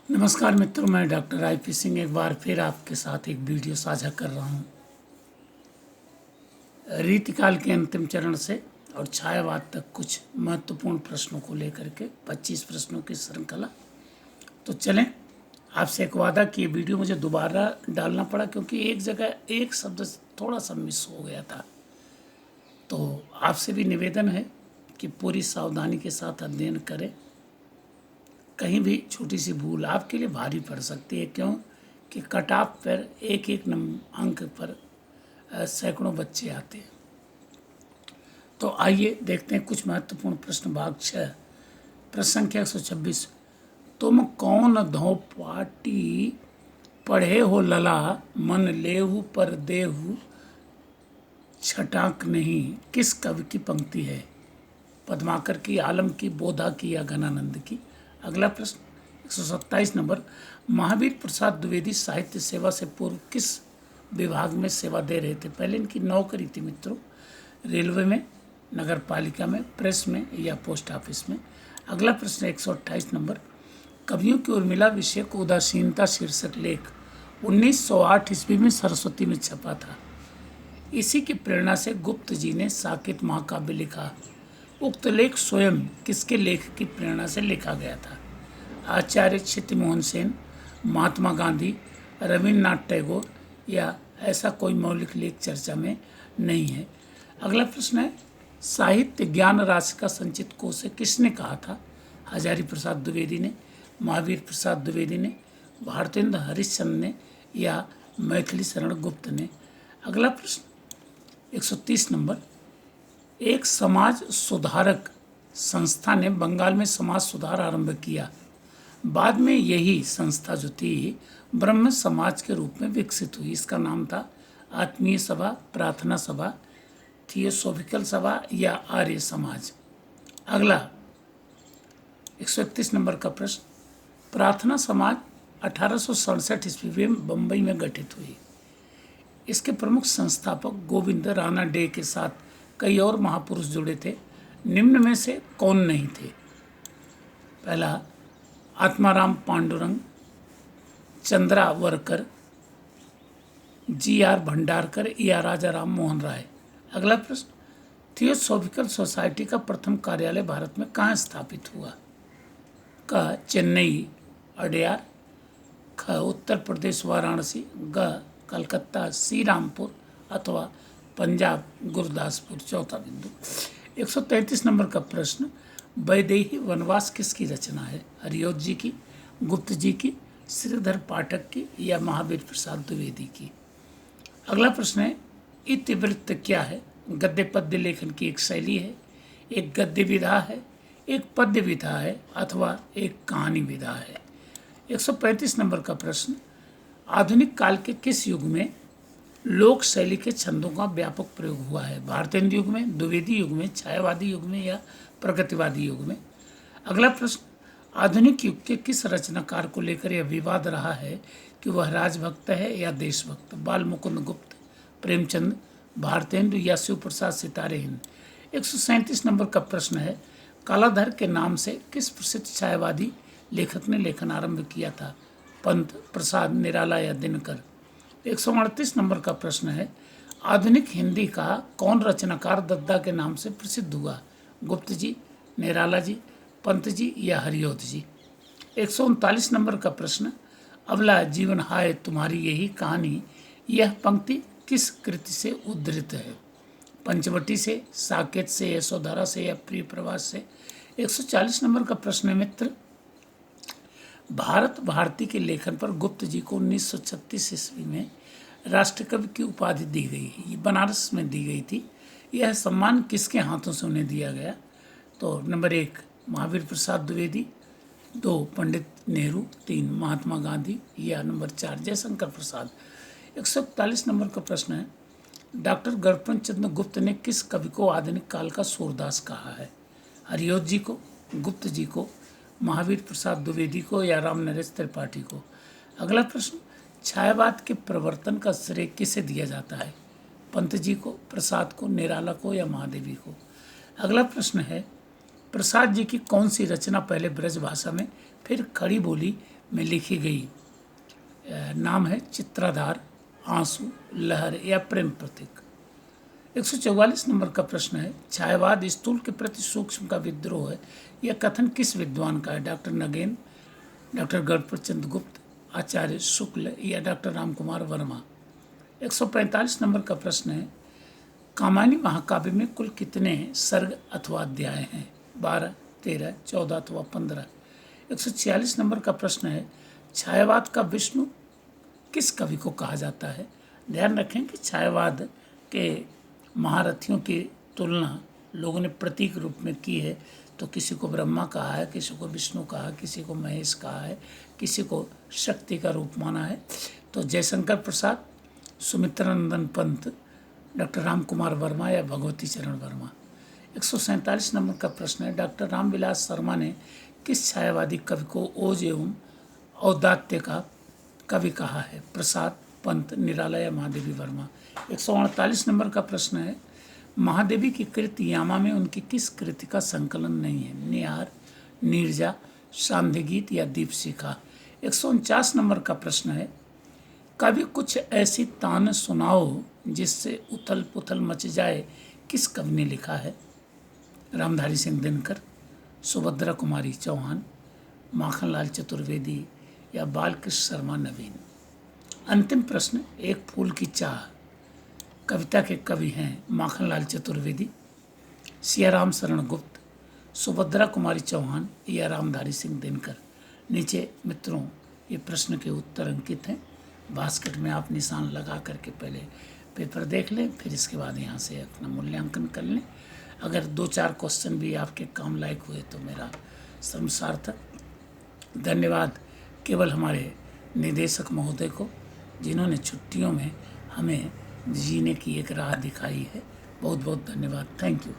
नमस्कार मित्रों, मैं डॉक्टर IP सिंह एक बार फिर आपके साथ एक वीडियो साझा कर रहा हूँ। रीतिकाल के अंतिम चरण से और छायावाद तक कुछ महत्वपूर्ण प्रश्नों को लेकर के 25 प्रश्नों की श्रृंखला। तो चलें, आपसे एक वादा कि ये वीडियो मुझे दोबारा डालना पड़ा क्योंकि एक जगह एक शब्द थोड़ा सा मिस हो गया था। तो आपसे भी निवेदन है कि पूरी सावधानी के साथ अध्ययन करें। कहीं भी छोटी सी भूल आपके लिए भारी पड़ सकती है, क्यों कि कट ऑफ पर एक एक अंक पर सैकड़ों बच्चे आते हैं। तो आइए देखते हैं कुछ महत्वपूर्ण प्रश्न। भाग 6, प्रश्न संख्या 126। तुम कौन धो पाटी पढ़े हो लला, मन लेहु पर देहु छटाक नहीं। किस कवि की पंक्ति है? पद्माकर की, आलम की, बोधा की या घनानंद की? अगला प्रश्न 127 नंबर। महावीर प्रसाद द्विवेदी साहित्य सेवा से पूर्व किस विभाग में सेवा दे रहे थे? पहले इनकी नौकरी थी मित्रों, रेलवे में, नगर पालिका में, प्रेस में या पोस्ट ऑफिस में। अगला प्रश्न 128 नंबर। कवियों की उर्मिला विषय को उदासीनता शीर्षक लेख 1908 ईस्वी में सरस्वती में छपा था। इसी की प्रेरणा से गुप्त जी ने साकेत महाकाव्य लिखा। उक्त लेख स्वयं किसके लेख की प्रेरणा से लिखा गया था? आचार्य चित्तमोहन सेन, महात्मा गांधी, रविन्द्रनाथ टैगोर या ऐसा कोई मौलिक लेख चर्चा में नहीं है। अगला प्रश्न है, साहित्य ज्ञान राशि का संचित कोश है किसने कहा था? हजारी प्रसाद द्विवेदी ने, महावीर प्रसाद द्विवेदी ने, भारतेंद्र हरिश्चंद्र ने या मैथिली शरण गुप्त ने? अगला प्रश्न 130 नंबर। एक समाज सुधारक संस्था ने बंगाल में समाज सुधार आरंभ किया। बाद में यही संस्था जो थी ब्रह्म समाज के रूप में विकसित हुई। इसका नाम था आत्मीय सभा, प्रार्थना सभा, थियोसोफिकल सभा या आर्य समाज। अगला 131 नंबर का प्रश्न। प्रार्थना समाज 1867 ईस्वी में बम्बई में गठित हुई। इसके प्रमुख संस्थापक गोविंद राणा डे के साथ कई और महापुरुष जुड़े थे। निम्न में से कौन नहीं थे? पहला, आत्माराम पांडुरंग, चंद्रावरकर, GR भंडारकर या राजा राम मोहन राय? अगला प्रश्न, थियोसोफिकल सोसाइटी का प्रथम कार्यालय भारत में कहाँ स्थापित हुआ? क, चेन्नई अडयार, ख, उत्तर प्रदेश वाराणसी, ग, कलकत्ता श्रीरामपुर अथवा पंजाब गुरदासपुर? चौथा बिंदु 133 नंबर का प्रश्न। वैदेही वनवास किसकी रचना है? हरियोत जी की, गुप्त जी की, श्रीधर पाठक की या महावीर प्रसाद द्विवेदी की? अगला प्रश्न है, इतिवृत्त क्या है? गद्य पद्य लेखन की एक शैली है, एक गद्य विधा है, एक पद्य विधा है अथवा एक कहानी विधा है? 135 नंबर का प्रश्न। आधुनिक काल के किस युग में लोक शैली के छंदों का व्यापक प्रयोग हुआ है? भारतेंद्र युग में, द्विवेदी युग में, छायावादी युग में या प्रगतिवादी युग में? अगला प्रश्न, आधुनिक युग के किस रचनाकार को लेकर यह विवाद रहा है कि वह राजभक्त है या देशभक्त? बाल मुकुंद गुप्त, प्रेमचंद, भारतेंद्र या शिव प्रसाद सितारे हिंद? 137 नंबर का प्रश्न है, कालाधर के नाम से किस प्रसिद्ध छायावादी लेखक ने लेखन आरंभ किया था? पंत, प्रसाद, निराला या दिनकर? 138 नंबर का प्रश्न है, आधुनिक हिंदी का कौन रचनाकार दद्दा के नाम से प्रसिद्ध हुआ? गुप्त जी, निराला जी, पंत जी या हरियोत जी? 139 नंबर का प्रश्न, अबला जीवन हाय तुम्हारी यही कहानी, यह पंक्ति किस कृति से उद्धृत है? पंचवटी से, साकेत से, यशोधरा से या प्रिय प्रवास से? 140 नंबर का प्रश्न है मित्र। भारत भारती के लेखन पर गुप्त जी को 1936 ईस्वी में राष्ट्रकवि की उपाधि दी गई। ये बनारस में दी गई थी। यह सम्मान किसके हाथों से उन्हें दिया गया? तो नंबर 1 महावीर प्रसाद द्विवेदी, 2 पंडित नेहरू, 3 महात्मा गांधी या नंबर 4 जयशंकर प्रसाद? 141 नंबर का प्रश्न है, डॉक्टर गणपत चंद्र गुप्त ने किस कवि को आधुनिक काल का सूरदास कहा है? हरियोत जी को, गुप्त जी को, महावीर प्रसाद द्विवेदी को या राम नरेश त्रिपाठी को? अगला प्रश्न, छायावाद के प्रवर्तन का श्रेय किसे दिया जाता है? पंत जी को, प्रसाद को, निराला को या महादेवी को? अगला प्रश्न है, प्रसाद जी की कौन सी रचना पहले ब्रज भाषा में फिर खड़ी बोली में लिखी गई नाम है चित्राधार, आंसू, लहर या प्रेम प्रतीक। 144 नंबर का प्रश्न है, छायावाद स्थूल के प्रति सूक्ष्म का विद्रोह है, यह कथन किस विद्वान का है? डॉक्टर नगेन, डॉक्टर गणपत चंद्र गुप्त, आचार्य शुक्ल या डॉक्टर रामकुमार वर्मा। 145 नंबर का प्रश्न है, कामायनी महाकाव्य में कुल कितने सर्ग अथवा अध्याय हैं? 12, 13, 14 अथवा 15। 146 नंबर का प्रश्न है, छायावाद का विष्णु किस कवि को कहा जाता है? ध्यान रखें कि छायावाद के महारथियों की तुलना लोगों ने प्रतीक रूप में की है, तो किसी को ब्रह्मा कहा है, किसी को विष्णु कहा है, किसी को महेश कहा है, किसी को शक्ति का रूप माना है। तो जयशंकर प्रसाद, सुमित्रानंदन पंत, डॉक्टर रामकुमार वर्मा या भगवती चरण वर्मा। 147 नंबर का प्रश्न है, डॉक्टर रामविलास शर्मा ने किस छायावादी कवि को ओज एवं औदात्य का कवि कहा है? प्रसाद, पंत, निराला या महादेवी वर्मा। 148 नंबर का प्रश्न है, महादेवी की कृति यामा में उनकी किस कृति का संकलन नहीं है? निहार, नीरजा, सांध्य गीत या दीपशिखा। 149 नंबर का प्रश्न है, कभी कुछ ऐसी तान सुनाओ जिससे उथल पुथल मच जाए, किस कवि ने लिखा है? रामधारी सिंह दिनकर, सुभद्रा कुमारी चौहान, माखनलाल चतुर्वेदी या बालकृष्ण शर्मा नवीन। अंतिम प्रश्न, एक फूल की चाह कविता के कवि हैं माखनलाल चतुर्वेदी, सियाराम शरण गुप्त, सुभद्रा कुमारी चौहान या रामधारी सिंह दिनकर। नीचे मित्रों ये प्रश्न के उत्तर अंकित हैं। बास्केट में आप निशान लगा करके पहले पेपर देख लें, फिर इसके बाद यहाँ से अपना मूल्यांकन कर लें। अगर 2-4 क्वेश्चन भी आपके काम लायक हुए तो मेरा श्रम सार्थक। धन्यवाद केवल हमारे निदेशक महोदय को, जिन्होंने छुट्टियों में हमें जीने की एक राह दिखाई है। बहुत बहुत धन्यवाद। Thank you.